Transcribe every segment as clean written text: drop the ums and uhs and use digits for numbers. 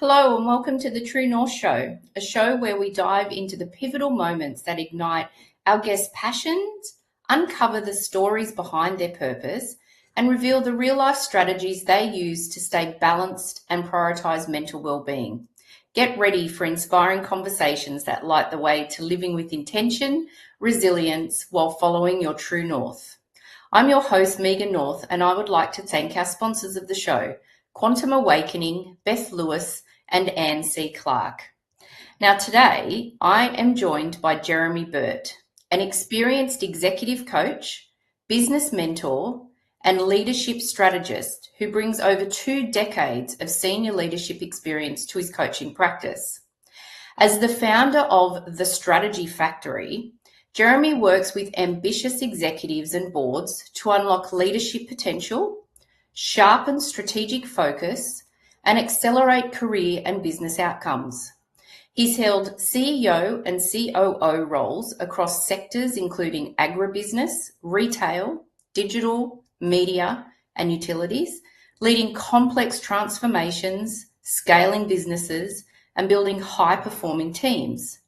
Hello and welcome to the True North Show, a show where we dive into the pivotal moments that ignite our guests' passions, uncover the stories behind their purpose, and reveal the real-life strategies they use to stay balanced and prioritize mental well-being. Get ready for inspiring conversations that light the way to living with intention, resilience, while following your true north. I'm your host, Megan North, and I would like to thank our sponsors of the show, Quantum Awakening, Beth Lewis, and Anne C. Clark. Now today, I am joined by Jeremy Birt, an experienced executive coach, business mentor, and leadership strategist who brings over 2 decades of senior leadership experience to his coaching practice. As the founder of The Strategy Factory, Jeremy works with ambitious executives and boards to unlock leadership potential, sharpen strategic focus, and accelerate career and business outcomes. He's held CEO and COO roles across sectors including agribusiness, retail, digital, media, and utilities, leading complex transformations, scaling businesses, and building high-performing teams.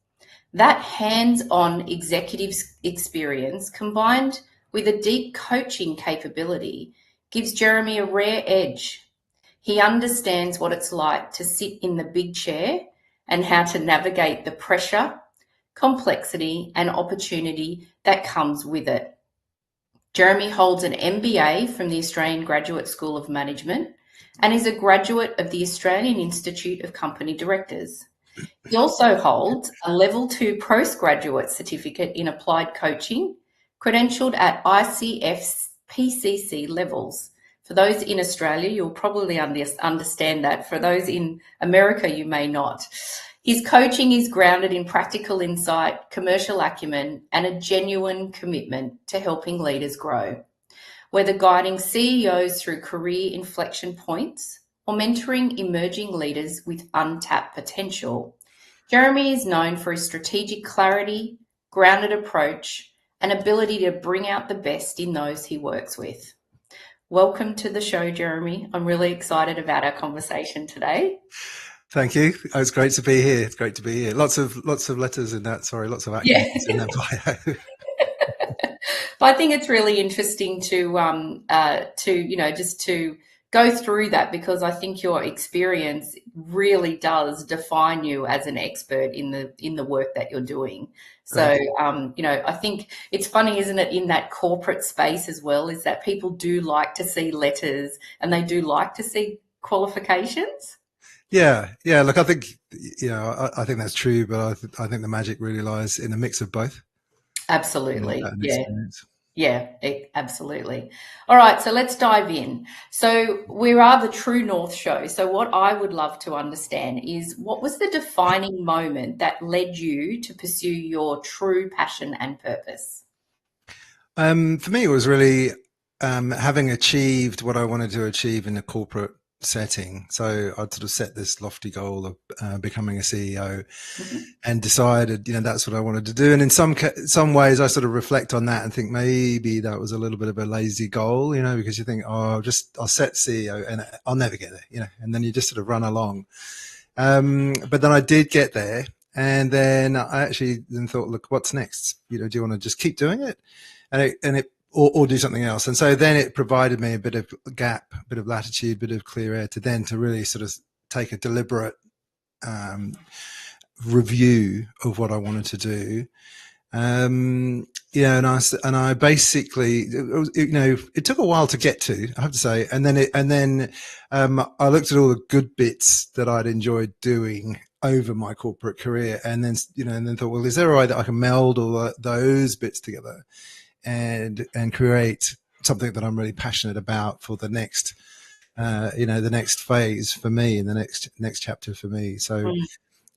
That hands-on executive experience combined with a deep coaching capability gives Jeremy a rare edge. He understands what it's like to sit in the big chair and how to navigate the pressure, complexity, and opportunity that comes with it. Jeremy holds an MBA from the Australian Graduate School of Management and is a graduate of the Australian Institute of Company Directors. He also holds a Level 2 postgraduate certificate in applied coaching, credentialed at ICF's PCC levels. For those in Australia, you'll probably understand that. For those in America, you may not. His coaching is grounded in practical insight, commercial acumen, and a genuine commitment to helping leaders grow. Whether guiding CEOs through career inflection points or mentoring emerging leaders with untapped potential, Jeremy is known for his strategic clarity, grounded approach, and ability to bring out the best in those he works with. Welcome to the show, Jeremy. I'm really excited about our conversation today. Thank you. It's great to be here. It's great to be here. Lots of letters in that. Sorry, lots of acronyms in that bio. But I think it's really interesting to go through that, because I think your experience really does define you as an expert in the work that you're doing. So, I think it's funny, isn't it, in that corporate space as well, is that people do like to see letters and they do like to see qualifications. Yeah. Look, I think, I think that's true, but I think the magic really lies in a mix of both. Absolutely. Yeah, absolutely. All right, so let's dive in. So we are the True North Show. So what I would love to understand is, what was the defining moment that led you to pursue your true passion and purpose? For me, it was really having achieved what I wanted to achieve in a corporate setting. So I'd sort of set this lofty goal of becoming a CEO, and decided, that's what I wanted to do. And in some ways, I sort of reflect on that and think maybe that was a little bit of a lazy goal, because you think, I'll set CEO and I'll never get there, and then you just sort of run along. But then I did get there, and then I actually then thought, look, what's next? Do you want to just keep doing it? Or do something else. And so then it provided me a bit of gap, a bit of latitude, a bit of clear air to really sort of take a deliberate review of what I wanted to do. And I basically, it took a while to get to, I have to say. And then I looked at all the good bits that I'd enjoyed doing over my corporate career, and then thought, well, is there a way that I can meld all those bits together and create something that I'm really passionate about for the next, the next phase for me, and the next chapter for me. So,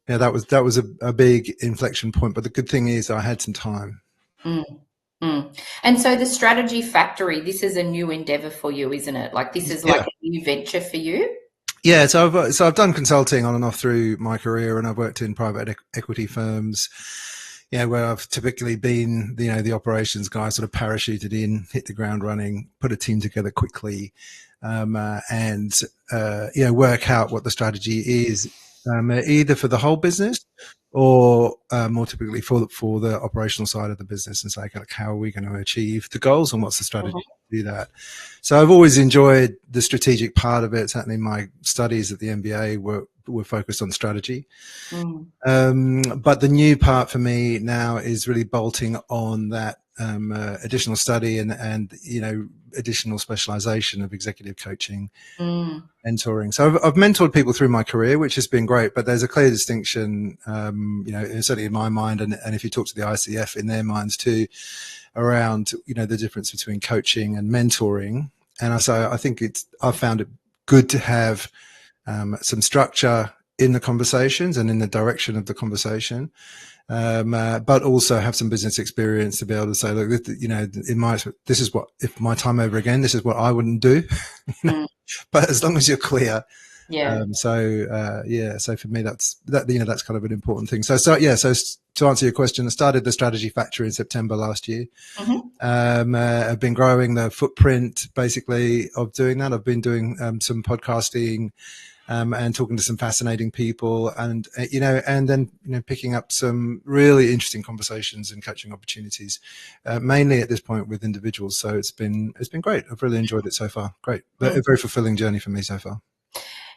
that was a big inflection point. But the good thing is I had some time. And so the Strategy Factory, this is a new endeavor for you, isn't it? Like, this is like a new venture for you. Yeah, so I've done consulting on and off through my career, and I've worked in private equity firms. Where I've typically been, the operations guy, sort of parachuted in, hit the ground running, put a team together quickly, and work out what the strategy is either for the whole business or more typically for the operational side of the business, and say, like, how are we going to achieve the goals and what's the strategy to do that? So I've always enjoyed the strategic part of it. Certainly my studies at the MBA were focused on strategy. But the new part for me now is really bolting on that additional study and additional specialization of executive coaching, mentoring. So I've mentored people through my career, which has been great, but there's a clear distinction, certainly in my mind, and if you talk to the ICF in their minds too, around, the difference between coaching and mentoring. And I think I've found it good to have some structure in the conversations and in the direction of the conversation. But also have some business experience to be able to say, look, this is what, if my time over again, this is what I wouldn't do. But as long as you're clear. So for me, that's kind of an important thing. So to answer your question, I started the Strategy Factory in September last year. I've been growing the footprint basically of doing that. I've been doing some podcasting, and talking to some fascinating people, and then picking up some really interesting conversations and coaching opportunities, mainly at this point with individuals. So it's been great. I've really enjoyed it so far. Great, but a very fulfilling journey for me so far.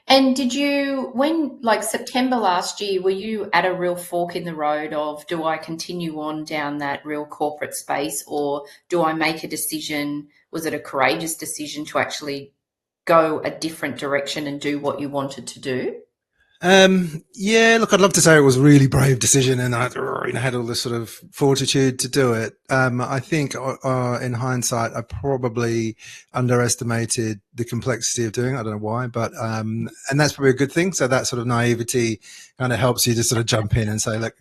And did you, when like September last year, were you at a real fork in the road of, do I continue on down that real corporate space, or do I make a decision? Was it a courageous decision to actually go a different direction and do what you wanted to do? Look, I'd love to say it was a really brave decision and I had all this sort of fortitude to do it. I think in hindsight, I probably underestimated the complexity of doing it. I don't know why, but and that's probably a good thing. So that sort of naivety kind of helps you to sort of jump in and say, look,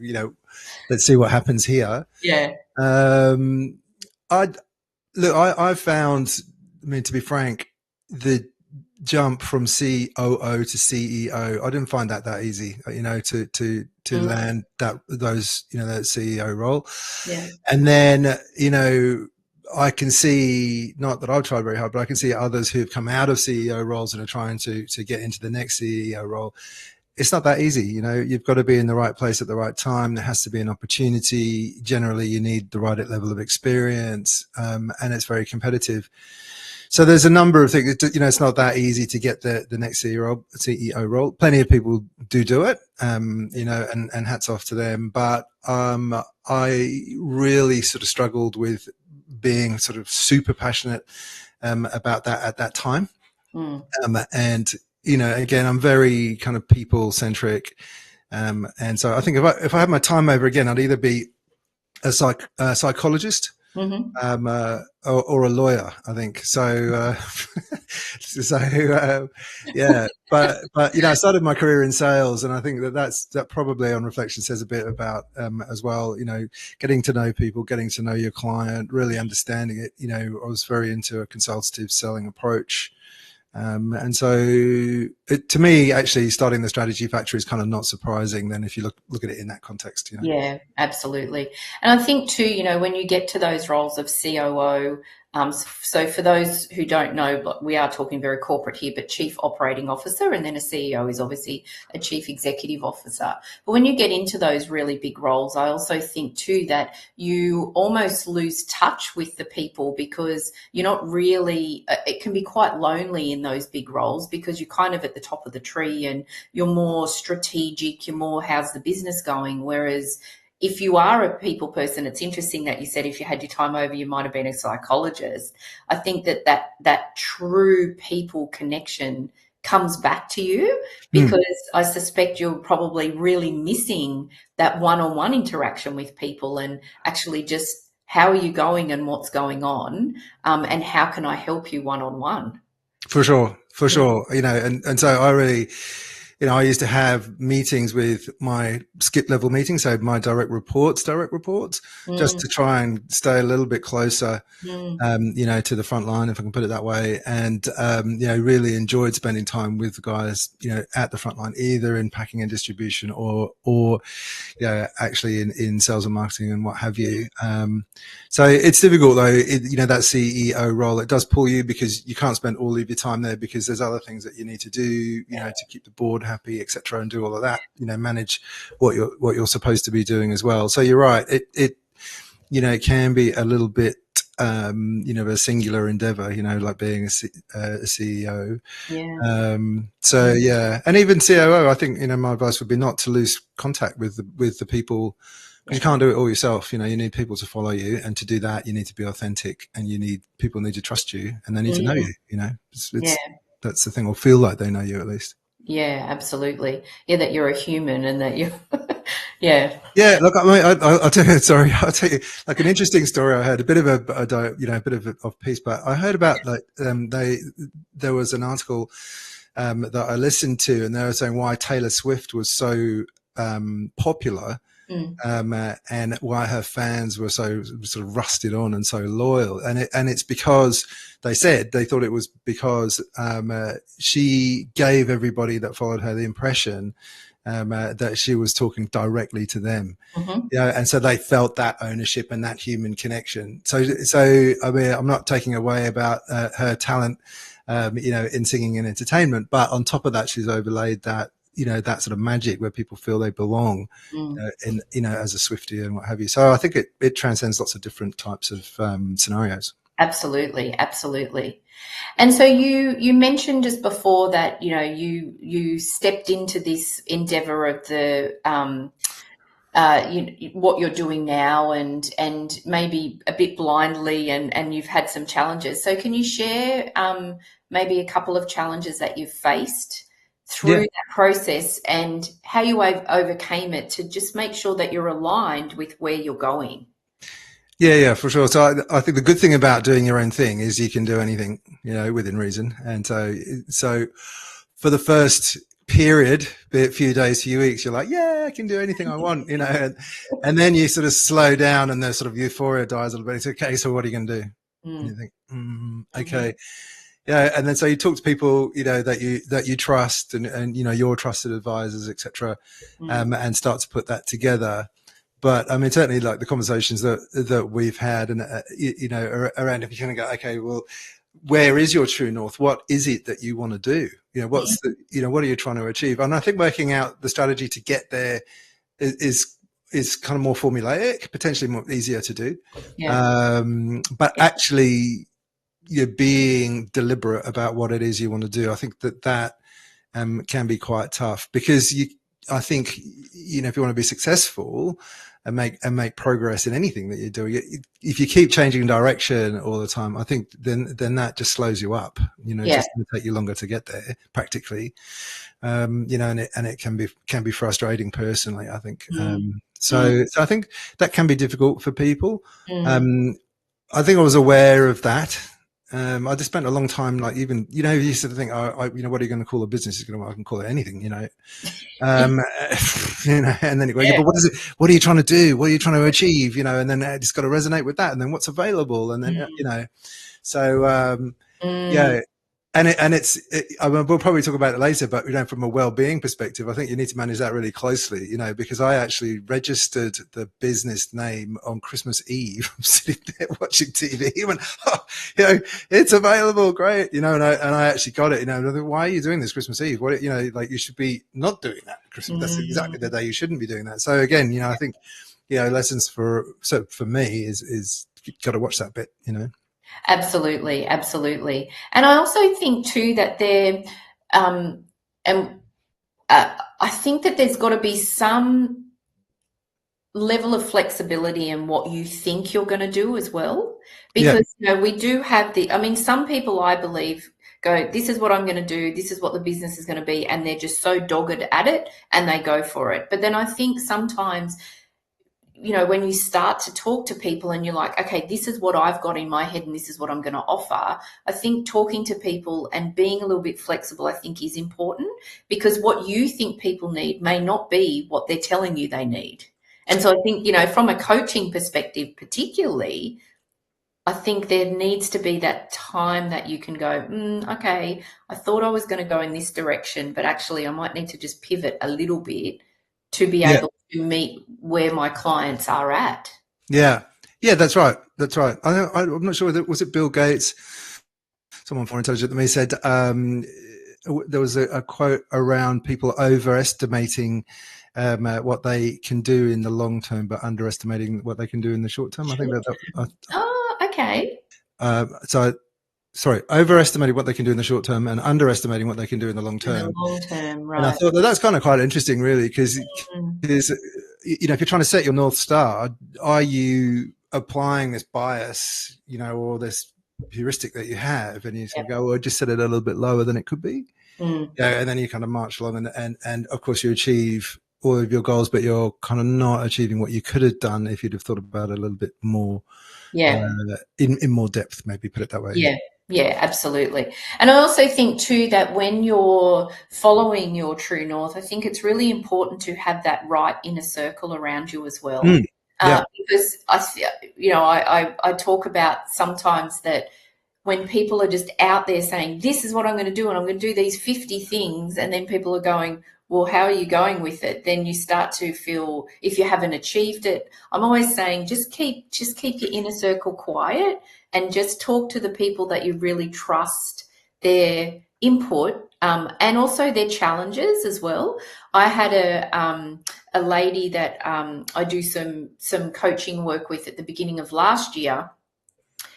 let's see what happens here. Yeah. I found, to be frank, the jump from COO to CEO, I didn't find that easy, to land that CEO role. Yeah. And then, I can see, not that I've tried very hard, but I can see others who've come out of CEO roles and are trying to get into the next CEO role. It's not that easy. You've got to be in the right place at the right time. There has to be an opportunity. Generally, you need the right level of experience, and it's very competitive. So there's a number of things. It's not that easy to get the next CEO role. Plenty of people do it, and hats off to them. But I really sort of struggled with being sort of super passionate about that at that time. And again, I'm very kind of people centric, and so I think if I had my time over again, I'd either be a psychologist. Or a lawyer, I think. So, but I started my career in sales, and I think that probably on reflection says a bit about as well. Getting to know people, getting to know your client, really understanding it. I was very into a consultative selling approach. And so to me, actually starting the Strategy Factory is kind of not surprising then if you look at it in that context. Yeah, absolutely. And I think too, when you get to those roles of COO, so for those who don't know, we are talking very corporate here, but Chief Operating Officer, and then a CEO is obviously a Chief Executive Officer. But when you get into those really big roles, I also think too that you almost lose touch with the people, because you're not really, it can be quite lonely in those big roles because you're kind of at the top of the tree and you're more strategic, you're more how's the business going, whereas if you are a people person, it's interesting that you said if you had your time over, you might have been a psychologist. I think that true people connection comes back to you, because I suspect you're probably really missing that one-on-one interaction with people, and actually just how are you going and what's going on, and how can I help you one-on-one? For sure. And so I really, I used to have meetings with my skip level meetings, so my direct reports, just to try and stay a little bit closer, to the front line, if I can put it that way. And, really enjoyed spending time with the guys, at the front line, either in packing and distribution or actually in sales and marketing and what have you. So it's difficult though, that CEO role, it does pull you because you can't spend all of your time there because there's other things that you need to do, to keep the board happy, etc., and do all of that. Manage what you're supposed to be doing as well. So you're right. It it can be a little bit a singular endeavor. Like being a CEO. Yeah. So yeah, and even COO, I think my advice would be not to lose contact with the people, because you can't do it all yourself. You need people to follow you, and to do that, you need to be authentic, and people need to trust you, and they need to know you. Yeah. That's the thing, or feel like they know you at least. Yeah, absolutely. Yeah, that you're a human and that you, yeah. Yeah, look, I'll tell you. Sorry, I'll tell you like an interesting story. I heard a bit of a bit of off piece, but I heard about like there was an article that I listened to, and they were saying why Taylor Swift was so popular, and why her fans were so sort of rusted on and so loyal, and it's because they thought it was because she gave everybody that followed her the impression that she was talking directly to them. And so they felt that ownership and that human connection. So I mean, I'm not taking away about her talent, in singing and entertainment, but on top of that, she's overlaid that, that sort of magic where people feel they belong, as a Swiftie and what have you. So I think it transcends lots of different types of scenarios. Absolutely, absolutely. And so you mentioned just before that you stepped into this endeavor of the what you're doing now, and maybe a bit blindly, and you've had some challenges. So can you share maybe a couple of challenges that you've faced through that process, and how you overcame it to just make sure that you're aligned with where you're going? Yeah, for sure. So I think the good thing about doing your own thing is you can do anything, within reason. And so for the first period, be it few days, few weeks, you're like, yeah, I can do anything I want, and then you sort of slow down and the sort of euphoria dies a little bit. It's okay. So what are you going to do? And you think, okay. Yeah. And then so you talk to people, that you trust, and your trusted advisors, etc., and start to put that together. But I mean, certainly like the conversations that we've had, and around, if you kind of go, okay, well, where is your true north? What is it that you want to do? What's what are you trying to achieve? And I think working out the strategy to get there is kind of more formulaic, potentially more easier to do. But actually, you're being deliberate about what it is you want to do. I think that can be quite tough, because I think, if you want to be successful and make progress in anything that you're doing, if you keep changing direction all the time, I think then that just slows you up. It's just going to take you longer to get there, practically. And it can be frustrating personally, I think. So I think that can be difficult for people. I think I was aware of that. I just spent a long time, like, even, you sort of think, what are you going to call a business? I can call it anything, and then you go, but what is it? What are you trying to do? What are you trying to achieve? And then it's got to resonate with that. And then what's available? And then, so, I mean, we'll probably talk about it later, but from a well-being perspective, I think you need to manage that really closely, because I actually registered the business name on Christmas Eve. I'm sitting there watching TV, and it's available, great, and I actually got it. Why are you doing this Christmas Eve? What, like, you should be not doing that Christmas. That's exactly the day you shouldn't be doing that. So again, I think, lessons for me is you've got to watch that bit, Absolutely, absolutely. And I also think too that I think that there's got to be some level of flexibility in what you think you're going to do as well, because we do have some people, I believe, go, this is what I'm going to do, this is what the business is going to be, and they're just so dogged at it and they go for it. But then I think sometimes, when you start to talk to people and you're like, okay, this is what I've got in my head and this is what I'm going to offer, I think talking to people and being a little bit flexible, I think, is important, because what you think people need may not be what they're telling you they need. And so I think, from a coaching perspective particularly, I think there needs to be that time that you can go, okay, I thought I was going to go in this direction, but actually I might need to just pivot a little bit to be able to meet where my clients are at. Yeah, that's right. I'm not sure whether was it Bill Gates, someone more intelligent than me, said there was a quote around people overestimating what they can do in the long term, but underestimating what they can do in the short term. I think Oh, okay. overestimating what they can do in the short term and underestimating what they can do in the long In the term. long term, And I right. thought that's kind of quite interesting, really, because Mm. if you're trying to set your North Star, are you applying this bias, or this heuristic that you have, and you Yep. go, well, just set it a little bit lower than it could be. Mm. Yeah, and then you kind of march along, and of course you achieve all of your goals, but you're kind of not achieving what you could have done if you'd have thought about it a little bit more, Yeah. in more depth, maybe put it that way. Yeah. Yeah, absolutely. And I also think too that when you're following your true north, I think it's really important to have that right inner circle around you as well. Yeah. Because I talk about sometimes that when people are just out there saying, this is what I'm going to do, and I'm going to do these 50 things, and then people are going, well, how are you going with it? Then you start to feel, if you haven't achieved it, I'm always saying, just keep your inner circle quiet and just talk to the people that you really trust their input, and also their challenges as well. I had a lady that I do some coaching work with at the beginning of last year.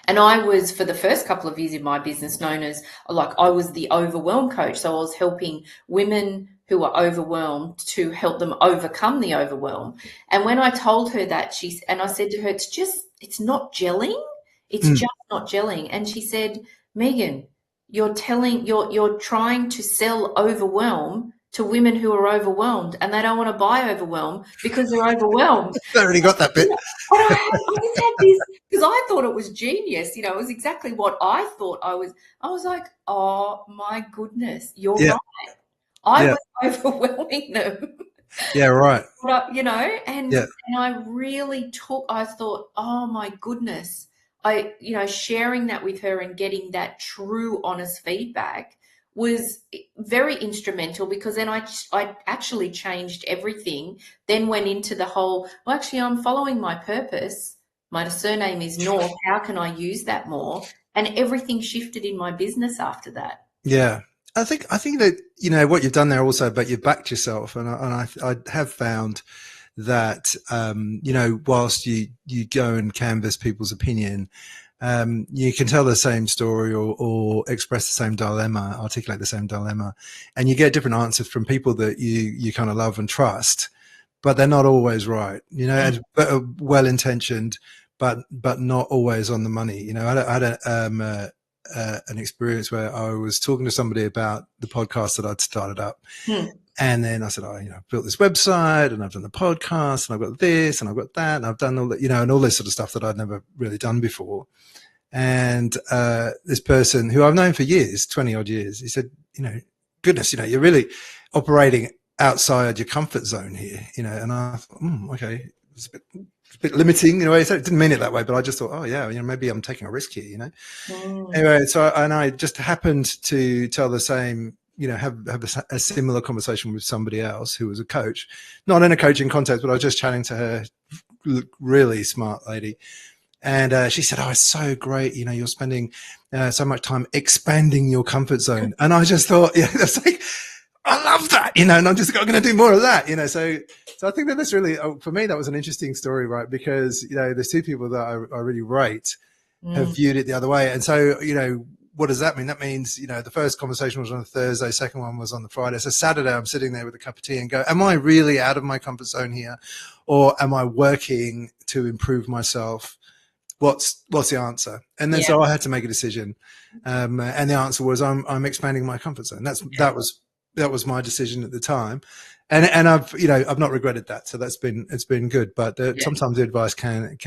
And I was, for the first couple of years in my business, known as, like, I was the overwhelm coach. So I was helping women who were overwhelmed to help them overcome the overwhelm. And when I told her that, and I said to her, it's not gelling. It's just not gelling. And she said, Megan, you're trying to sell overwhelm to women who are overwhelmed, and they don't want to buy overwhelm because they're overwhelmed. I already got that bit. But I just had this, because I thought it was genius. It was exactly what I thought I was. I was like, oh my goodness, you're Yeah. right. I Yeah. was overwhelming them. Yeah. Right. And Yeah. I really I thought, oh my goodness, sharing that with her and getting that true, honest feedback was very instrumental, because then I actually changed everything. Then went into the whole, well, actually, I'm following my purpose. My surname is North. How can I use that more? And everything shifted in my business after that. Yeah. I think that, what you've done there also, but you've backed yourself. And I have found that, whilst you go and canvass people's opinion, you can tell the same story or express the same dilemma, articulate the same dilemma, and you get different answers from people that you kind of love and trust, but they're not always right, and well intentioned, but not always on the money. I had an experience where I was talking to somebody about the podcast that I'd started up. And then I said, I've built this website and I've done the podcast and I've got this and I've got that and I've done all that, and all this sort of stuff that I'd never really done before. And this person who I've known for years, 20 odd years, he said, goodness, you're really operating outside your comfort zone here, and I thought, okay, it's a bit limiting in a way. So it didn't mean it that way, but I just thought, oh yeah, maybe I'm taking a risk here, Anyway, so, and I just happened to tell the same, have a similar conversation with somebody else who was a coach, not in a coaching context, but I was just chatting to her, really smart lady. And she said, oh, it's so great. You're spending so much time expanding your comfort zone. And I just thought, that's like, I love that, and I'm just going to do more of that, So I think that that's really, for me, that was an interesting story, right? Because, there's two people that I really rate have viewed it the other way. And so, what does that mean? That means, the first conversation was on a Thursday, second one was on the Friday. So Saturday, I'm sitting there with a cup of tea and go, am I really out of my comfort zone here? Or am I working to improve myself? What's the answer? And then, so I had to make a decision. And the answer was, I'm expanding my comfort zone. That was my decision at the time. And I've not regretted that. So it's been good. But sometimes the advice can,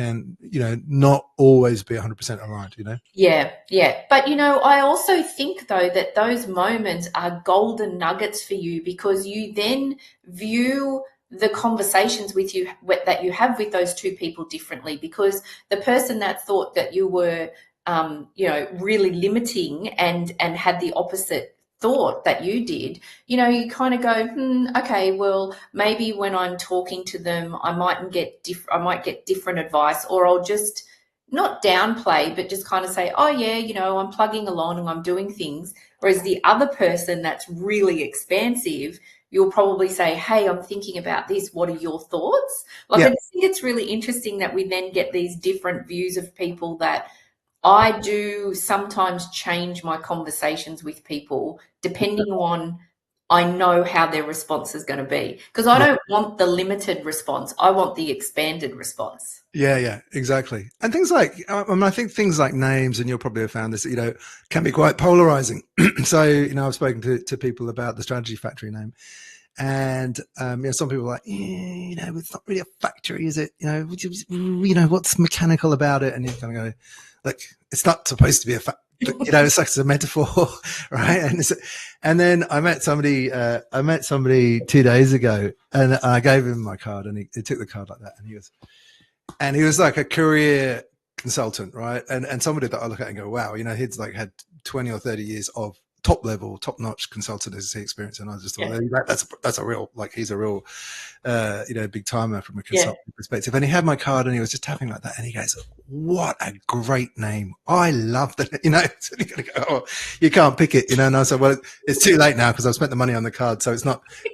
not always be 100% aligned, Yeah, yeah. But, I also think, though, that those moments are golden nuggets for you, because you then view the conversations that you have with those two people differently, because the person that thought that you were, really limiting and had the opposite thought that you did, you kind of go, okay, well, maybe when I'm talking to them, I might get different advice, or I'll just not downplay, but just kind of say, oh yeah, I'm plugging along and I'm doing things. Whereas the other person that's really expansive, you'll probably say, hey, I'm thinking about this. What are your thoughts? Like, I just think it's really interesting that we then get these different views of people. That I do sometimes change my conversations with people depending on, I know how their response is going to be, because I don't want the limited response. I want the expanded response. Yeah, exactly. And things like, I think things like names, and you'll probably have found this, can be quite polarizing. So, I've spoken to people about the Strategy Factory name. And some people are like, it's not really a factory, is it? What's mechanical about it? And you're kind of go, look, it's not supposed to be a factory. It's like it's a metaphor, right? And then I met somebody 2 days ago, and I gave him my card, and he took the card like that, and he was like a career consultant, right? And somebody that I look at and go, wow, he's like had 20 or 30 years of top level, top notch consultancy experience. And I just thought, that's a real, like, he's a real, big timer from a consulting perspective. And he had my card, and he was just tapping like that. And he goes, what a great name. I love that. So you gotta go, oh, you can't pick it, And I said, well, it's too late now because I've spent the money on the card. So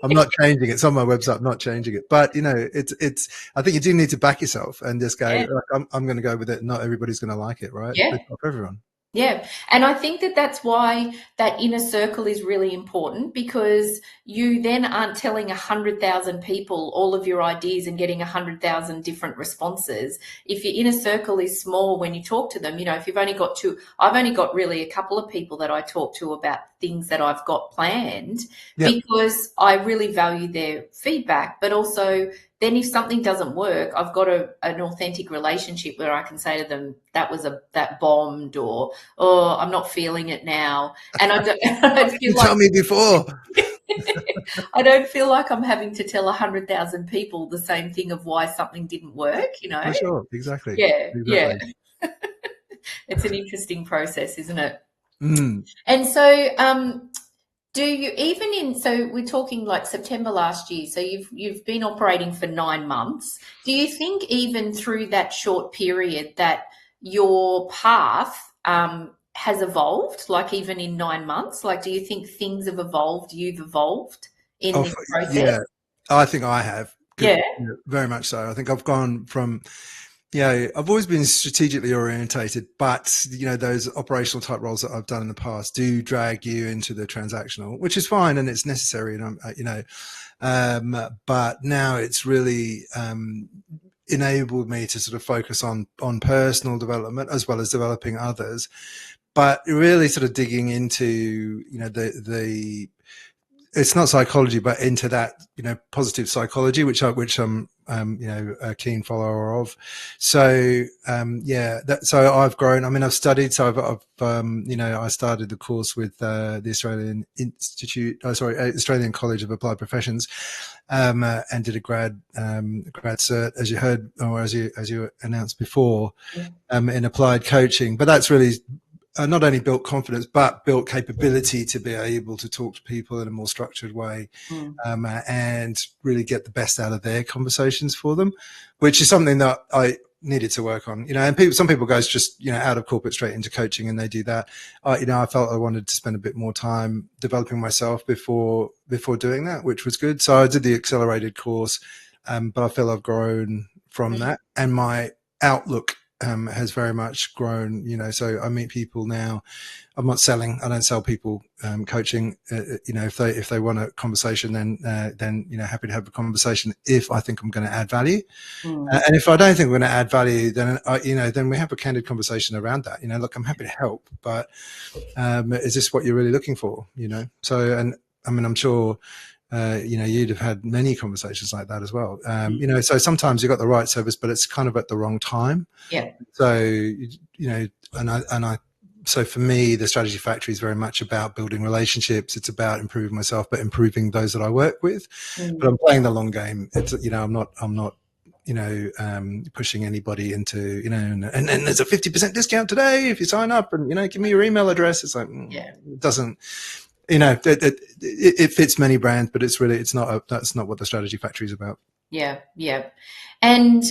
I'm not changing it. It's on my website. I'm not changing it. But, I think you do need to back yourself and just go, I'm going to go with it. Not everybody's going to like it, right? Yeah. It's not for everyone. Yeah. And I think that's why that inner circle is really important, because you then aren't telling 100,000 people all of your ideas and getting 100,000 different responses. If your inner circle is small when you talk to them, if you've only got I've only got really a couple of people that I talk to about things that I've got planned, because I really value their feedback. But also, then if something doesn't work, I've got an authentic relationship where I can say to them, that bombed, or, oh, I'm not feeling it now. And I don't feel like, tell me before. I don't feel like I'm having to tell 100,000 people the same thing of why something didn't work, For sure. Exactly. Yeah. It's an interesting process, isn't it? Mm. And so, do you so we're talking like September last year, so you've been operating for 9 months. Do you think even through that short period that your path has evolved, like even in 9 months? Like, do you think things have evolved, you've evolved in this process? Yeah, I think I have. Yeah. Very much so. I think I've gone from, I've always been strategically orientated, but those operational type roles that I've done in the past do drag you into the transactional, which is fine and it's necessary. And but now it's really enabled me to sort of focus on personal development as well as developing others, but really sort of digging into the it's not psychology, but into that, positive psychology, which I'm, a keen follower of. So, so I've grown. I mean, I've studied. So I started the course with the Australian Australian College of Applied Professions, and did a grad cert, as you heard, or as you announced before, in applied coaching. But that's really not only built confidence, but built capability to be able to talk to people in a more structured way, and really get the best out of their conversations for them, which is something that I needed to work on. And some people go just, out of corporate straight into coaching, and they do that. I felt I wanted to spend a bit more time developing myself before doing that, which was good. So I did the accelerated course, but I feel I've grown from that, and my outlook has very much grown, so I meet people now. I'm not selling. I don't sell people coaching. If they want a conversation, then happy to have a conversation if I think I'm going to add value. And if I don't think we're going to add value, then then we have a candid conversation around that. Look, I'm happy to help, but is this what you're really looking for? So, and I mean, I'm sure you'd have had many conversations like that as well. So sometimes you've got the right service, but it's kind of at the wrong time. Yeah. So, so for me, the Strategy Factory is very much about building relationships. It's about improving myself, but improving those that I work with. But I'm playing the long game. It's, I'm not pushing anybody into, and there's a 50% discount today if you sign up, and, give me your email address. It's like, it doesn't, it fits many brands, but that's not what the Strategy Factory is about. Yeah. And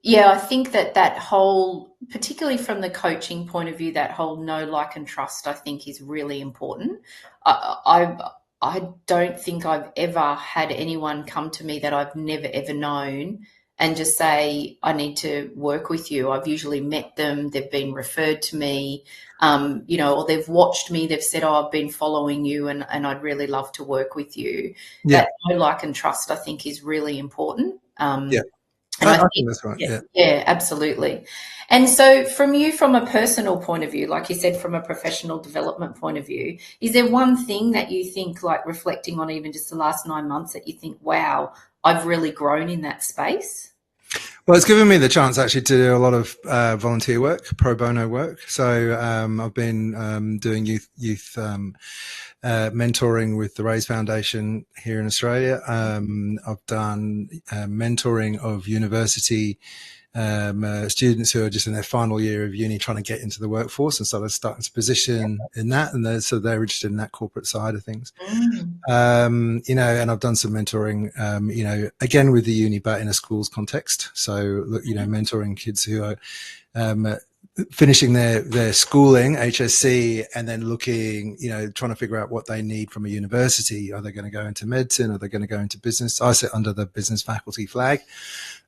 Yeah, I think that whole, particularly from the coaching point of view, that whole know, like, and trust, I think is really important. I don't think I've ever had anyone come to me that I've never ever known and just say, I need to work with you. I've usually met them, they've been referred to me, or they've watched me, they've said, oh, I've been following you and I'd really love to work with you. Yeah, That know, like, and trust, I think, is really important. yeah. And I I think, think that's right. yeah, Yeah. yeah, absolutely. And so, from you, from a personal point of view, like you said, from a professional development point of view, is there one thing that you think, like reflecting on even just the last 9 months, that you think, wow, I've really grown in that space? Well, it's given me the chance actually to do a lot of volunteer work, pro bono work. So I've been doing youth mentoring with the Raise Foundation here in Australia. I've done mentoring of university students who are just in their final year of uni trying to get into the workforce, and so they're starting to position in that, and so they're interested in that corporate side of things. Mm. And I've done some mentoring, again with the uni, but in a schools context. So, mentoring kids who are finishing their schooling, HSC, and then looking, trying to figure out what they need from a university. Are they going to go into medicine? Are they going to go into business? I sit under the business faculty flag.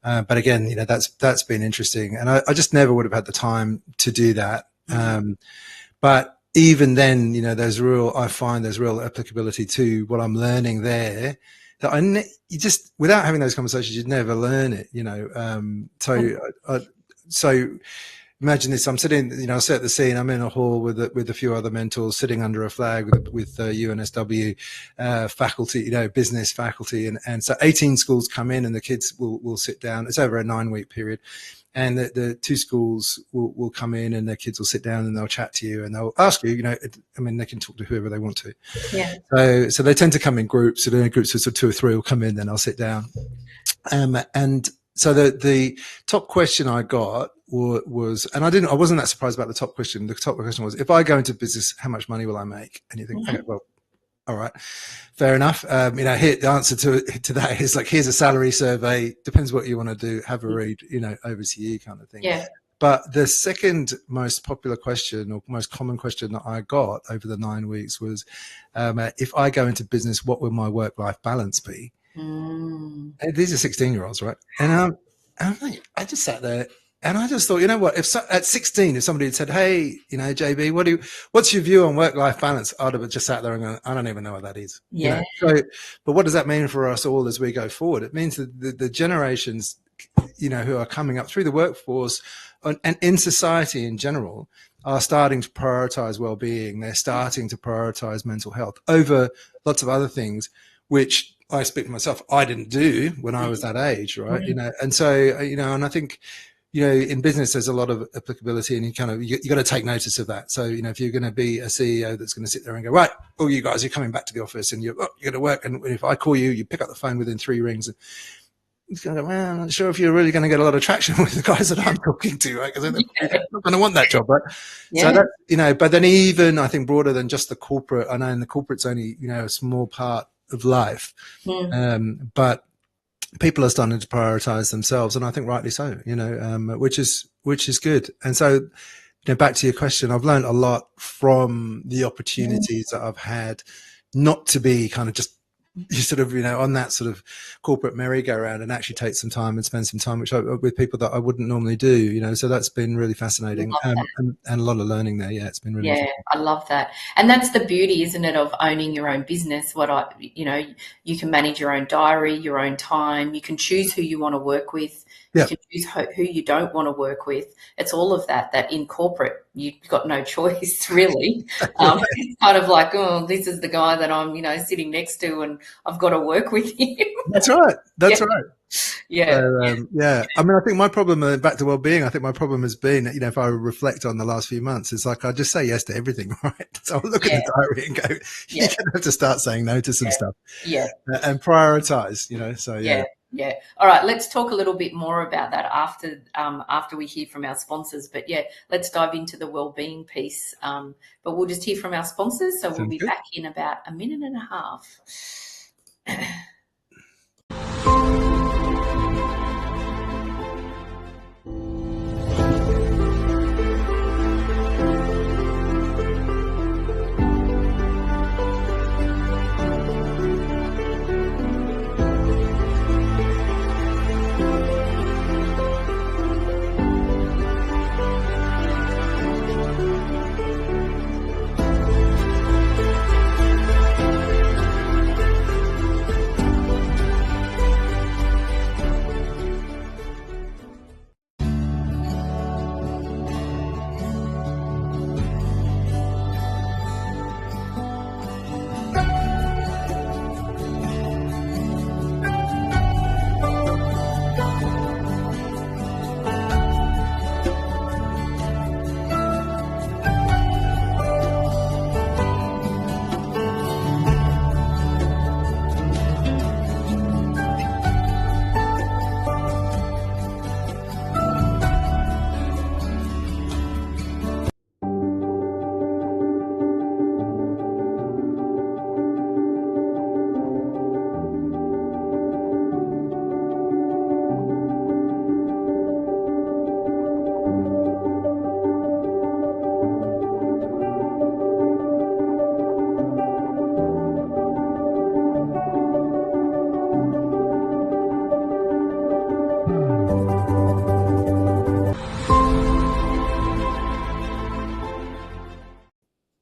But again, that's been interesting. And I just never would have had the time to do that. But even then, I find there's real applicability to what I'm learning there, that you just, without having those conversations, you'd never learn it, So imagine this: I'm sitting, I sit at the scene. I'm in a hall with a few other mentors, sitting under a flag with UNSW faculty, business faculty, and so 18 schools come in, and the kids will sit down. It's over a 9-week period, and the 2 schools will come in, and their kids will sit down, and they'll chat to you, and they'll ask you, they can talk to whoever they want to. Yeah. So they tend to come in groups. So in groups of 2 or 3 will come in, then I'll sit down, and so the top question I got was, and I wasn't that surprised about the top question. The top question was, if I go into business, how much money will I make? And you think, okay, well, all right, fair enough. Here, the answer to that is, like, here's a salary survey. Depends what you want to do. Have a read, over to you, kind of thing. Yeah. But the second most popular question, or most common question that I got over the 9 weeks was, if I go into business, what will my work-life balance be? And these are 16-year-olds, right? And I just sat there and I just thought, what? At 16, if somebody had said, "Hey, JB, what's your view on work-life balance?" I'd have just sat there and gone, "I don't even know what that is." Yeah. So, but what does that mean for us all as we go forward? It means that the generations, who are coming up through the workforce and in society in general, are starting to prioritize well-being. They're starting to prioritize mental health over lots of other things, which I speak for myself, I didn't do when I was that age, right? And so, and I think, in business, there's a lot of applicability, and you got to take notice of that. So, if you're going to be a CEO that's going to sit there and go, right, all you guys, you're coming back to the office, and you're going to work. And if I call you, you pick up the phone within 3 rings. And it's going to go, well, I'm not sure if you're really going to get a lot of traction with the guys that I'm talking to, right? Because they're not going to want that job, right? So that, but then even, I think, broader than just the corporate, I know in the corporate's only, a small part of life. But people are starting to prioritize themselves, and I think rightly so, which is good. And so, back to your question, I've learned a lot from the opportunities that I've had, not to be kind of just sort of, on that sort of corporate merry-go-round, and actually take some time and spend some time with people that I wouldn't normally do, so that's been really fascinating, and a lot of learning there. Yeah, it's been really interesting. I love that. And that's the beauty, isn't it, of owning your own business. You can manage your own diary, your own time. You can choose who you want to work with. You can choose who you don't want to work with. It's all of that in corporate, you've got no choice, really. It's kind of like, oh, this is the guy that I'm, sitting next to, and I've got to work with him. That's right. That's right. Yeah. So, I mean, I think my problem, back to well-being, I think my problem has been, if I reflect on the last few months, it's like I just say yes to everything, right? So I look at the diary and go, you're going to have to start saying no to some stuff. And prioritize, so Yeah. All right. Let's talk a little bit more about that after we hear from our sponsors. But let's dive into the wellbeing piece. But we'll just hear from our sponsors. So we'll be back in about a minute and a half.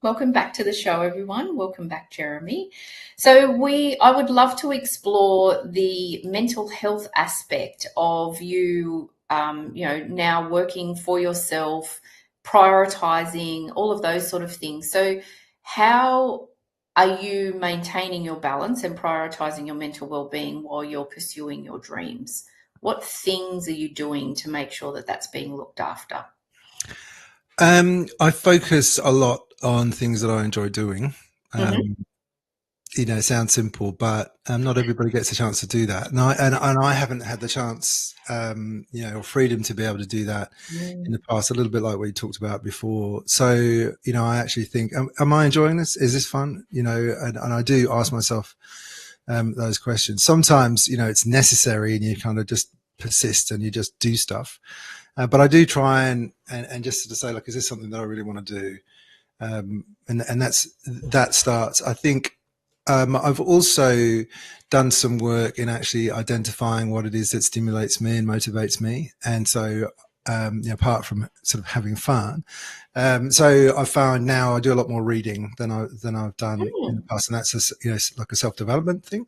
Welcome back to the show, everyone. Welcome back, Jeremy. So I would love to explore the mental health aspect of you, now working for yourself, prioritizing, all of those sort of things. So how are you maintaining your balance and prioritizing your mental well-being while you're pursuing your dreams? What things are you doing to make sure that that's being looked after? I focus a lot on things that I enjoy doing. Mm-hmm. It sounds simple, but not everybody gets a chance to do that. And I haven't had the chance, or freedom to be able to do that in the past, a little bit like we talked about before. So, I actually think, am I enjoying this? Is this fun? And I do ask myself those questions. Sometimes, it's necessary and you kind of just persist and you just do stuff. But I do try and just sort of say, look, is this something that I really want to do? And that starts, I think. I've also done some work in actually identifying what it is that stimulates me and motivates me. And so, apart from sort of having fun, so I found now I do a lot more reading than I've done in the past, and that's like a self-development thing.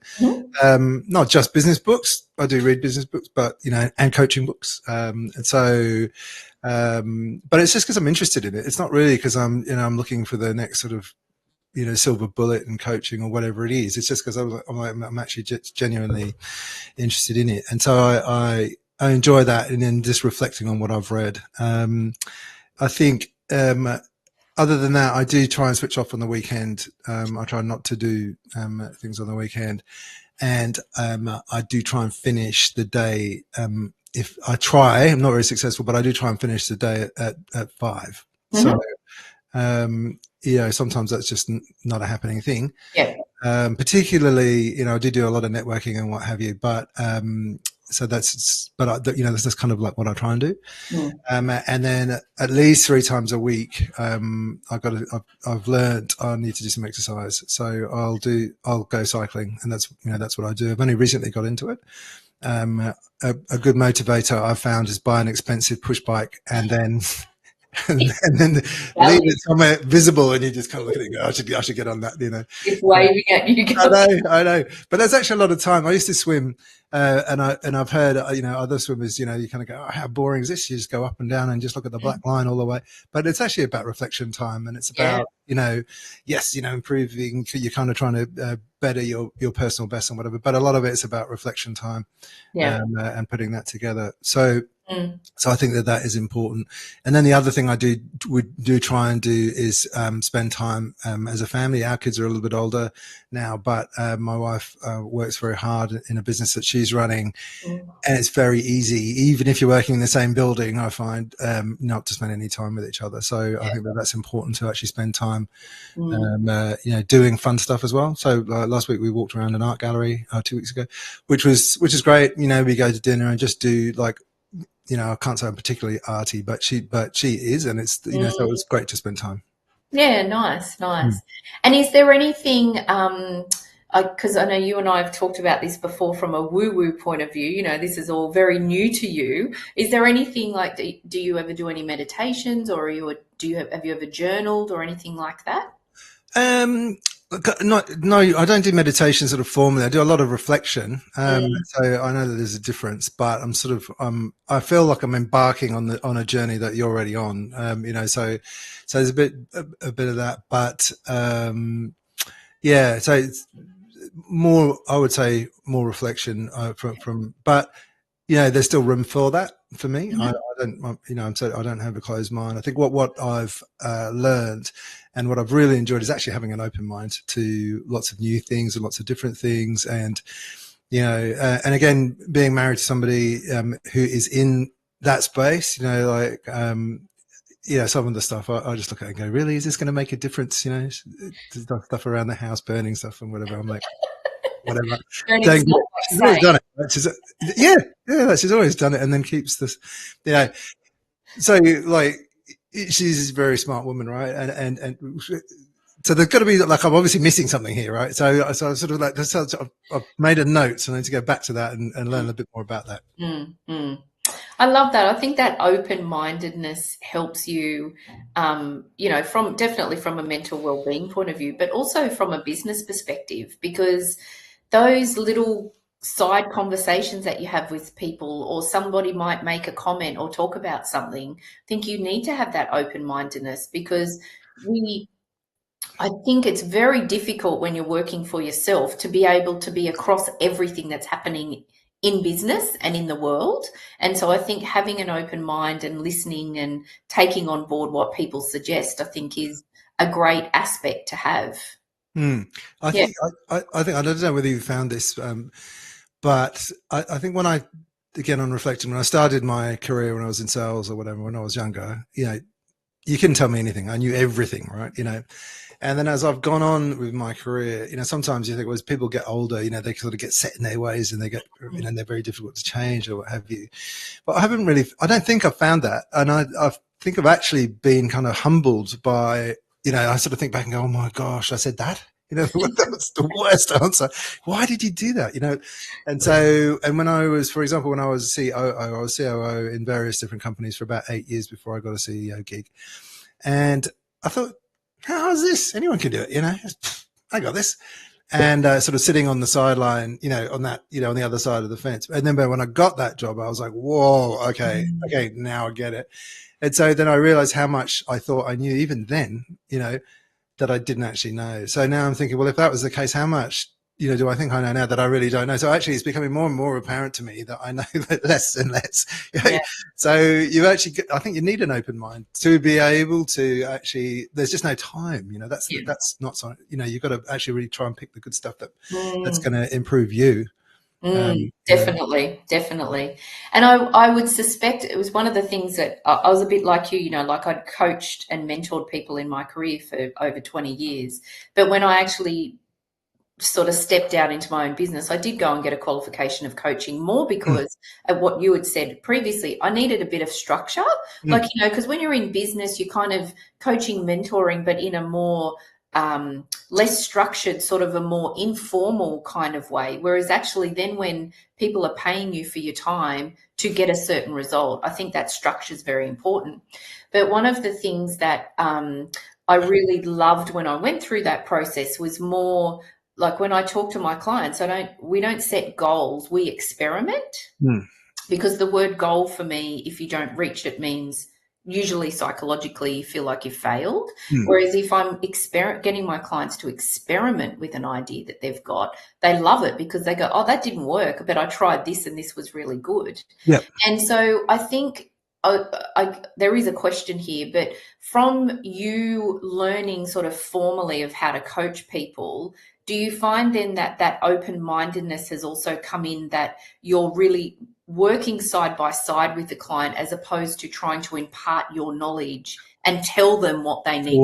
Not just business books. I do read business books, but and coaching books. And so, but it's just because I'm interested in it. It's not really because I'm looking for the next sort of silver bullet in coaching or whatever it is. It's just because I'm actually genuinely interested in it, and so I enjoy that. And then just reflecting on what I've read. I think other than that, I do try and switch off on the weekend. I try not to do things on the weekend, and I do try and finish the day. If I try, I'm not very successful, but I do try and finish the day at 5. Mm-hmm. So, sometimes that's just not a happening thing. Yeah. Particularly, I do a lot of networking and what have you, but so that's just kind of like what I try and do. And then at least 3 times a week, I've learned I need to do some exercise. So I'll go cycling, and that's what I do. I've only recently got into it. A good motivator I've found is buy an expensive push bike and then leave it somewhere visible, and you just kind of look at it and go, I should get on that, It's waving at you. I know. But there's actually a lot of time. I used to swim, and I've heard, other swimmers, you kind of go, oh, how boring is this? You just go up and down and just look at the black line all the way. But it's actually about reflection time, and it's about, improving. You're kind of trying to better your personal best and whatever. But a lot of it's about reflection time, and putting that together. So I think that is important. And then the other thing we do try and do is spend time as a family. Our kids are a little bit older now, but my wife works very hard in a business that she's running, and it's very easy, even if you're working in the same building, I find, not to spend any time with each other. So I think that's important to actually spend time, doing fun stuff as well. So last week we walked around an art gallery 2 weeks ago, which is great. We go to dinner and just do like, I can't say I'm particularly arty, but she is, and it's so it's great to spend time. Yeah, nice. And is there anything? Because I know you and I have talked about this before from a woo-woo point of view. This is all very new to you. Is there anything like? Do you ever do any meditations, or have you ever journaled or anything like that? No, I don't do meditation sort of formally. I do a lot of reflection. So I know that there's a difference, but I'm sort of, I feel like I'm embarking on a journey that you're already on. So there's a bit of that, but, so it's more, I would say more reflection, but, there's still room for that for me. I don't have a closed mind. I think what I've learned and what I've really enjoyed is actually having an open mind to lots of new things and lots of different things. And, and again, being married to somebody who is in that space, some of the stuff I just look at and go, really, is this going to make a difference? Stuff around the house, burning stuff and whatever. I'm like, whatever. She's always done it. She's always done it, and then keeps this, So like, she's a very smart woman, right? And so there's got to be like, I'm obviously missing something here, right? So I sort of like, I've made a note, so I need to go back to that and learn a bit more about that. I love that. I think that open-mindedness helps you, from definitely from a mental well-being point of view, but also from a business perspective, because those little side conversations that you have with people, or somebody might make a comment or talk about something, I think you need to have that open-mindedness, because I think it's very difficult when you're working for yourself to be able to be across everything that's happening in business and in the world. And so I think having an open mind and listening and taking on board what people suggest, I think is a great aspect to have. Hmm. I Yeah. think I think I don't know whether you found this, but I think when I, again, on reflection, when I started my career when I was in sales or whatever, when I was younger, you couldn't tell me anything. I knew everything, right? And then as I've gone on with my career, sometimes you think, well, as people get older, they sort of get set in their ways and they get, they're very difficult to change or what have you. But I don't think I've found that. And I think I've actually been kind of humbled by, I sort of think back and go, oh my gosh, I said that. That was the worst answer. Why did you do that? And so, and when I was, for example, when I was COO, I was COO in various different companies for about 8 years before I got a CEO gig. And I thought, how is this? Anyone can do it, I got this. And sort of sitting on the sideline, on that, on the other side of the fence. And then when I got that job, I was like, whoa, okay, now I get it. And so then I realized how much I thought I knew even then, that I didn't actually know. So now I'm thinking, well, if that was the case, how much, do I think I know now that I really don't know? So actually it's becoming more and more apparent to me that I know less and less. Yeah. So I think you need an open mind to be able to actually, there's just no time, that's not so, you've got to actually really try and pick the good stuff that's going to improve you. Definitely. And I would suspect it was one of the things that I was a bit like you, like I'd coached and mentored people in my career for over 20 years. But when I actually sort of stepped out into my own business, I did go and get a qualification of coaching, more because of what you had said previously. I needed a bit of structure, because when you're in business, you're kind of coaching, mentoring, but in a more less structured, sort of a more informal kind of way. Whereas actually then when people are paying you for your time to get a certain result, I think that structure is very important. But one of the things that I really loved when I went through that process was more like when I talk to my clients, we don't set goals, we experiment. Because the word goal for me, if you don't reach it, means usually psychologically you feel like you've failed. Whereas if I'm getting my clients to experiment with an idea that they've got, they love it because they go, oh, that didn't work, but I tried this and this was really good. Yep. And so I think there is a question here, but from you learning sort of formally of how to coach people, do you find then that open-mindedness has also come in, that you're really working side by side with the client as opposed to trying to impart your knowledge and tell them what they need?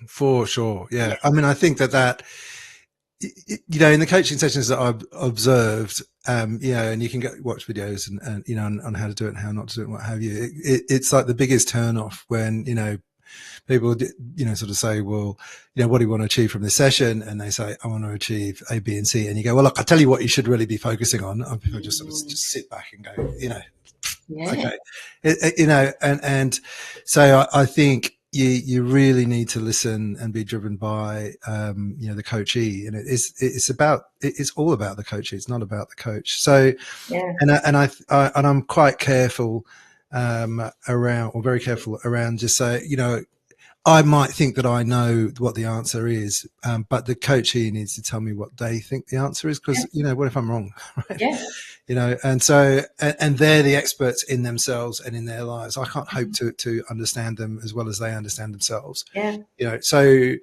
For sure. Yeah. I mean, I think that, in the coaching sessions that I've observed, and you can go watch videos and on how to do it and how not to do it and what have you. It's like the biggest turn off when, people, sort of say, well, what do you want to achieve from this session? And they say, I want to achieve A, B, and C. And you go, well, look, I'll tell you what you should really be focusing on. And people just sort of just sit back and go, okay, and so I think you really need to listen and be driven by, the coachee, and it's all about the coachee. It's not about the coach. So, and I'm quite careful, very careful around just say, I might think that I know what the answer is, but the coachee needs to tell me what they think the answer is, because, what if I'm wrong? Right? Yeah. And so, and they're the experts in themselves and in their lives. I can't hope to understand them as well as they understand themselves. Yeah. So,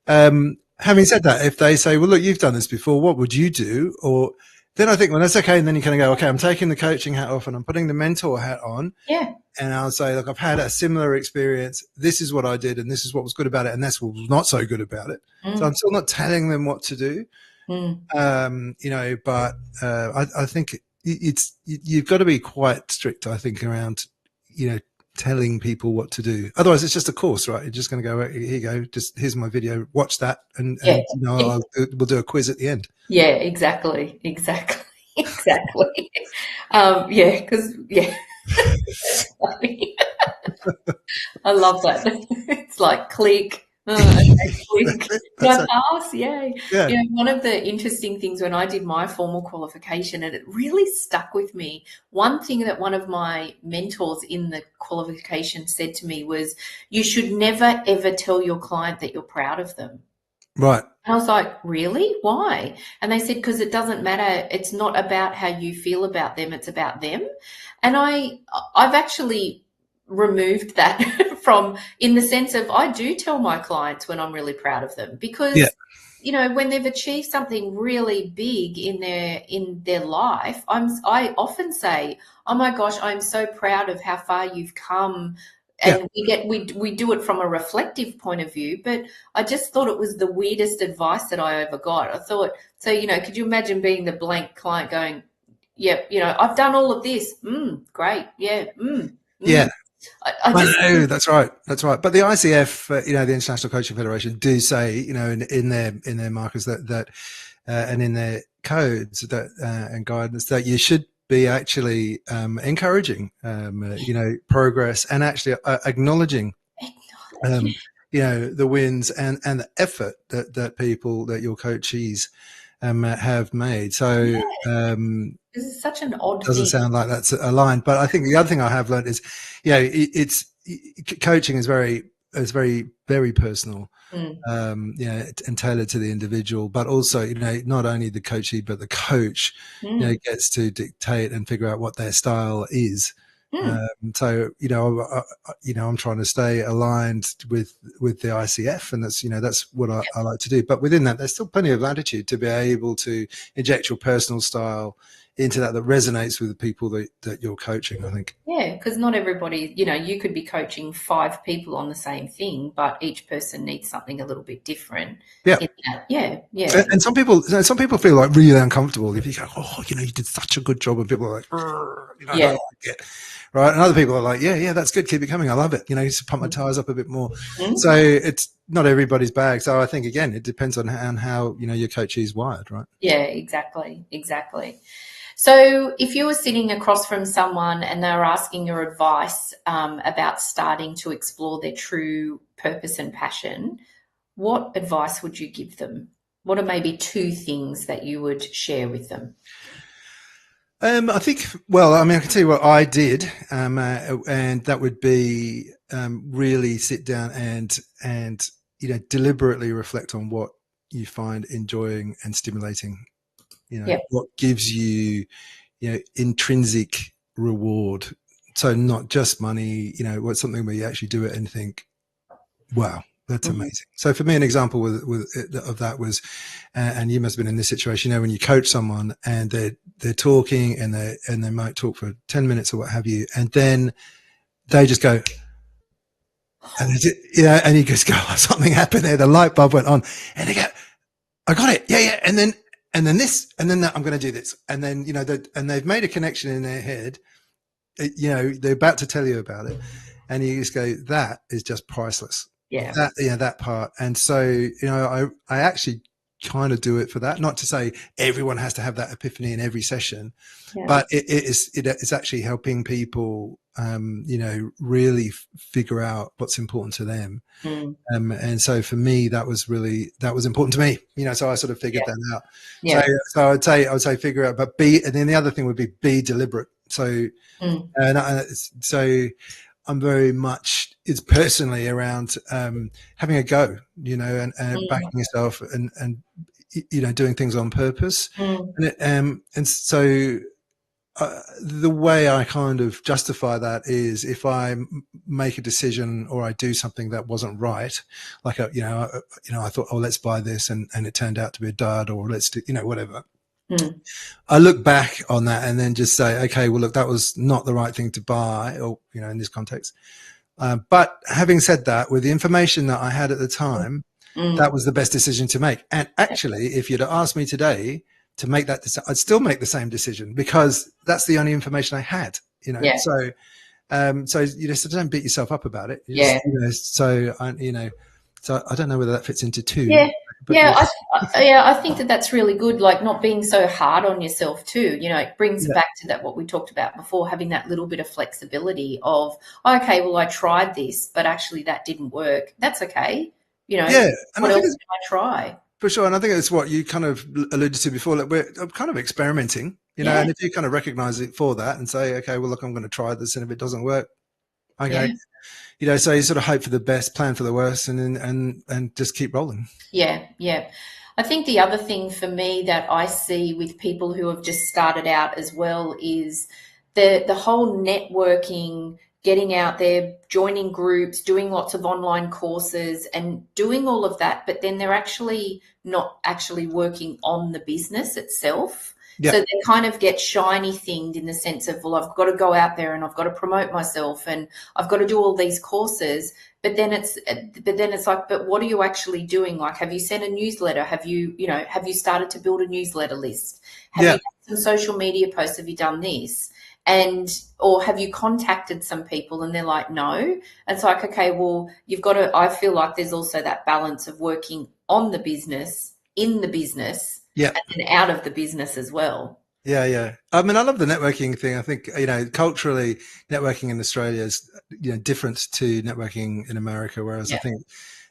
having said that, if they say, well, look, you've done this before, what would you do? Or then I think, well, that's okay. And then you kind of go, okay, I'm taking the coaching hat off and I'm putting the mentor hat on. Yeah. And I'll say, look, I've had a similar experience. This is what I did, and this is what was good about it, and that's what was not so good about it. So I'm still not telling them what to do, but I think you've got to be quite strict, I think, around, telling people what to do. Otherwise, it's just a course, right? You're just going to go, here you go, just here's my video, watch that, and we'll do a quiz at the end. Yeah, exactly. Exactly. That's funny. I love that. It's like click. Okay, click. Did That's I it. pass? Yay. Yeah. You know, one of the interesting things when I did my formal qualification, and it really stuck with me, one thing that one of my mentors in the qualification said to me was, you should never, ever tell your client that you're proud of them. Right. And I was like, really? Why? And they said, because it doesn't matter. It's not about how you feel about them. It's about them. And I've actually removed that from, in the sense of, I do tell my clients when I'm really proud of them, Yeah. because, you know, when they've achieved something really big in their life, I often say, oh my gosh, I'm so proud of how far you've come. Yeah. And we do it from a reflective point of view, but I just thought it was the weirdest advice that I ever got. I thought, so, you know, could you imagine being the blank client going, yeah, you know, I've done all of this. Great. Yeah. Yeah. I just, know, that's right. That's right. But the ICF, you know, the International Coaching Federation, do say, you know, in their markers that and in their codes that and guidance that you should be actually encouraging, you know, progress and actually acknowledging, you know, the wins and the effort that people that your coachees have made. So. this is such an odd Doesn't thing. sound like that's aligned, but I think the other thing I have learned is, you know, coaching is very very personal, you know, and tailored to the individual. But also, you know, not only the coachee but the coach, you know, gets to dictate and figure out what their style is. So you know, I'm trying to stay aligned with the ICF, and that's, you know, that's what I like to do. But within that, there's still plenty of latitude to be able to inject your personal style into that resonates with the people that you're coaching, I think. Yeah, because not everybody, you know, you could be coaching 5 people on the same thing, but each person needs something a little bit different. Yeah. In that. Yeah. And some people feel like really uncomfortable if you go, oh, you know, you did such a good job, and people are like, you know, I don't like it. Right. And other people are like, yeah, that's good. Keep it coming. I love it. You know, just pump my tires up a bit more. So it's not everybody's bag. So I think, again, it depends on how, you know, your coachee is wired, right? Yeah, exactly. So if you were sitting across from someone and they were asking your advice about starting to explore their true purpose and passion, what advice would you give them? What are maybe 2 things that you would share with them? I think, well, I mean, I can tell you what I did, and that would be really sit down and, you know, deliberately reflect on what you find enjoying and stimulating. You know, what gives you, you know, intrinsic reward. So not just money, you know, what's something where you actually do it and think, wow, that's amazing. So for me, an example of that was, and you must have been in this situation, you know, when you coach someone and they're talking and they might talk for 10 minutes or what have you, and then they just go, and you know, and you just go, oh, something happened there, the light bulb went on, and they go, I got it, yeah, and then this, and then that, I'm going to do this, and then, you know, and they've made a connection in their head, you know, they're about to tell you about it, and you just go, that is just priceless. Yeah. That, you know, that part. And so, you know, I actually kind of do it for that. Not to say everyone has to have that epiphany in every session, but it's actually helping people, you know, really figure out what's important to them. And so for me, that was important to me, you know, so I sort of figured that out. Yeah. So I would say figure out, but and then the other thing would be deliberate. So, so I'm very much, it's personally around having a go, you know, and backing yourself and you know, doing things on purpose. And so the way I kind of justify that is if I make a decision or I do something that wasn't right, like, you know, I thought, oh, let's buy this, and it turned out to be a dud, or let's do, you know, whatever. I look back on that and then just say, okay, well, look, that was not the right thing to buy, or, you know, in this context. But having said that, with the information that I had at the time, that was the best decision to make. And actually, if you'd have asked me today to make that decision, I'd still make the same decision, because that's the only information I had, you know. So, so you just don't beat yourself up about it. You just, you know, so I don't know whether that fits into 2. But yes, I think that that's really good. Like not being so hard on yourself too. You know, it brings yeah, back to that what we talked about before, having that little bit of flexibility of, okay, well, I tried this, but actually that didn't work. That's okay. You know, yeah, and I what think else it's can I try? for sure, and I think it's what you kind of alluded to before. Like we're kind of experimenting, Yeah, and if you kind of recognize it for that and say, okay, well, look, I'm going to try this, and if it doesn't work, yeah. okay, so you sort of hope for the best, plan for the worst, and just keep rolling. Yeah, yeah. I think the other thing for me that I see with people who have just started out as well is the whole networking, getting out there, joining groups, doing lots of online courses and doing all of that, but then they're actually not actually working on the business itself. Yeah, So they kind of get shiny thinged in the sense of, well, I've got to go out there and I've got to promote myself and I've got to do all these courses, but then it's like, but what are you actually doing? Like, have you sent a newsletter? Have you started to build a newsletter list? Have you yeah, done some social media posts? Have you done this? And or have you contacted some people and they're like, no. And it's like, okay, well, you've got to, I feel like there's also that balance of working on the business, in the business, yeah. and then out of the business as well. Yeah, yeah. I mean, I love the networking thing. I think, culturally, networking in Australia is, different to networking in America, whereas I Yeah. think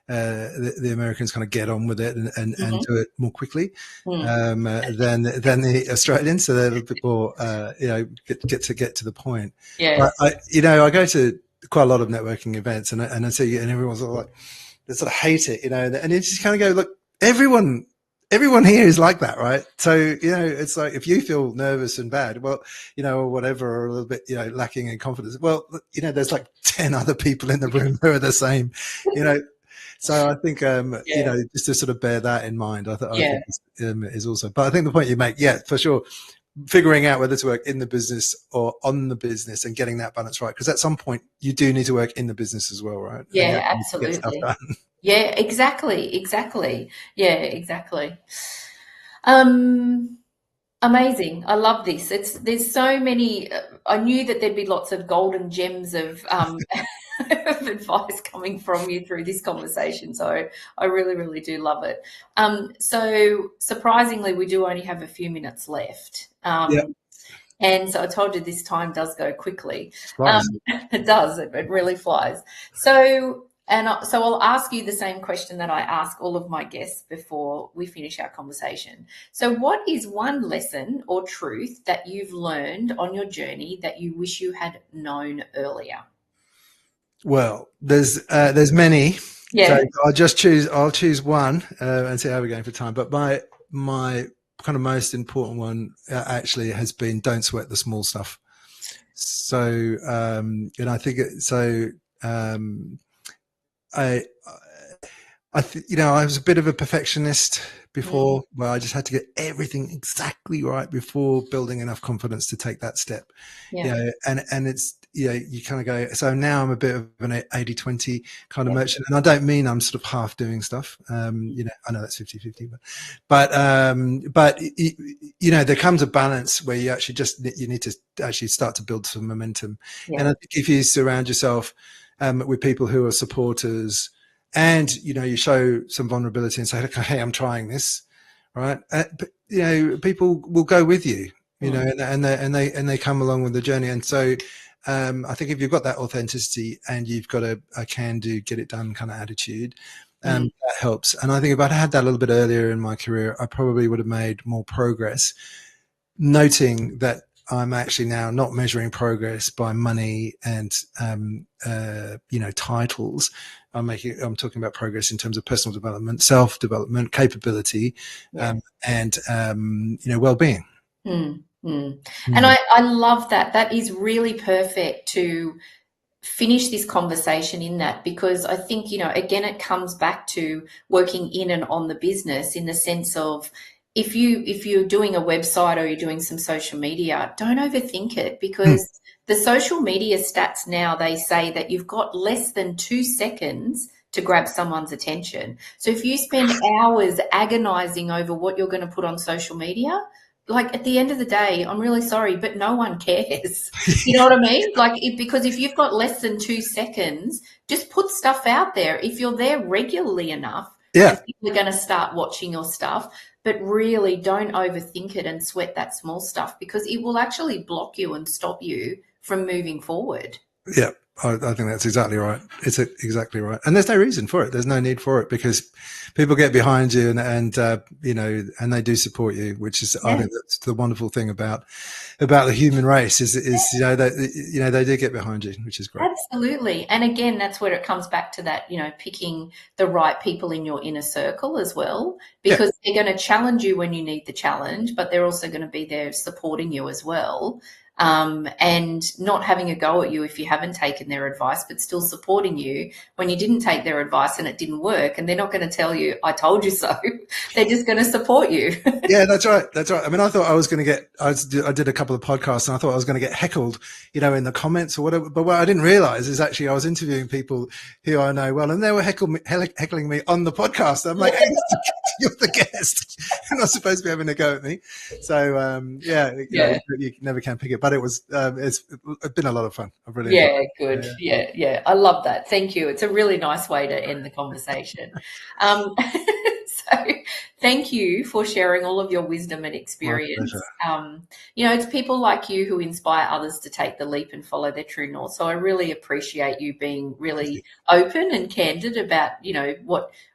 the Americans kind of get on with it and Hmm. do it more quickly Mm. than the Australians. So they're a little bit more, get to the point. Yeah. But I go to quite a lot of networking events, and I see, and everyone's sort of like, they sort of hate it, and you just kind of go, look, everyone here is like that, right? So, it's like if you feel nervous and bad, well, or whatever, or a little bit, lacking in confidence, well, there's like 10 other people in the room who are the same, you know. So I think, Yeah. just to sort of bear that in mind, I Yeah. think is also, but I think the point you make, yeah, for sure, figuring out whether to work in the business or on the business and getting that balance right. Because at some point you do need to work in the business as well, right? And you Yeah, actually need to get stuff absolutely. done. Yeah, exactly, exactly. Yeah, exactly. Um, Amazing. I love this. There's so many. I knew that there'd be lots of golden gems of of advice coming from you through this conversation. So I really, really do love it. So surprisingly, we do only have a few minutes left. Yeah, And so I told you this time does go quickly. Um, flies. it does. It really flies. So I'll ask you the same question that I ask all of my guests before we finish our conversation. So, what is one lesson or truth that you've learned on your journey that you wish you had known earlier? Well, there's many. So Yeah, I'll choose one and see how we're going for time. But my kind of most important one actually has been don't sweat the small stuff. So I think um, I I was a bit of a perfectionist mm, before, where I just had to get everything exactly right before building enough confidence to take that step. yeah, And it's, you kind of go, so now I'm a bit of an 80-20 kind of yeah, merchant. And I don't mean I'm sort of half doing stuff. I know that's 50-50, but there comes a balance where you need to actually start to build some momentum. yeah, And I think if you surround yourself with people who are supporters, and you show some vulnerability and say, okay, hey, I'm trying this, right? But people will go with you, mm, and they come along with the journey. And so I think if you've got that authenticity and you've got a can do, get it done kind of attitude, mm, that helps. And I think if I'd had that a little bit earlier in my career, I probably would have made more progress, noting that I'm actually now not measuring progress by money and titles. I'm talking about progress in terms of personal development, self development, capability, yeah. and well-being. Mm, mm. And Mm. I love that. That is really perfect to finish this conversation in that because I think, again, it comes back to working in and on the business in the sense of if you're doing a website or you're doing some social media, don't overthink it Mm. because the social media stats now they say that you've got less than 2 seconds to grab someone's attention. So if you spend hours agonizing over what you're going to put on social media, like at the end of the day, I'm really sorry, but no one cares. You know what I mean? Because if you've got less than 2 seconds, just put stuff out there. If you're there regularly enough, Yeah. and people are going to start watching your stuff. But really, don't overthink it and sweat that small stuff, because it will actually block you and stop you from moving forward. Yeah, I think that's exactly right. It's exactly right, and there's no reason for it. There's no need for it, because people get behind you, and they do support you, which is, I Yeah. think that's the wonderful thing about the human race is that they do get behind you, which is great. Absolutely. And again, that's where it comes back to that, picking the right people in your inner circle as well, Yeah, because they're going to challenge you when you need the challenge, but they're also going to be there supporting you as well. And not having a go at you if you haven't taken their advice, but still supporting you when you didn't take their advice and it didn't work. And they're not going to tell you, I told you so. They're just going to support you. yeah, that's right. That's right. I mean, I thought I was going to get. I did a couple of podcasts, and I thought I was going to get heckled, in the comments or whatever. But what I didn't realize is actually I was interviewing people who I know well, and they were heckling me on the podcast. I'm like, hey, you're the guest. You're not supposed to be having a go at me. So Yeah. you never can pick it. But it's been a lot of fun. I've really enjoyed Yeah, it. good. Yeah. I love that. Thank you. It's a really nice way to end the conversation. Um, so thank you for sharing all of your wisdom and My experience. pleasure. It's people like you who inspire others to take the leap and follow their true north. So I really appreciate you being really open and candid about,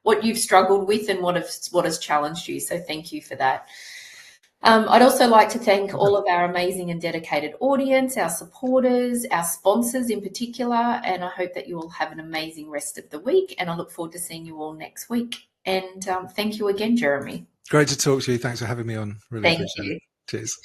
what you've struggled with and what has challenged you. So thank you for that. I'd also like to thank all of our amazing and dedicated audience, our supporters, our sponsors in particular, and I hope that you all have an amazing rest of the week, and I look forward to seeing you all next week. And thank you again, Jeremy. Great to talk to you. Thanks for having me on. Really Thank appreciate it. you. Cheers.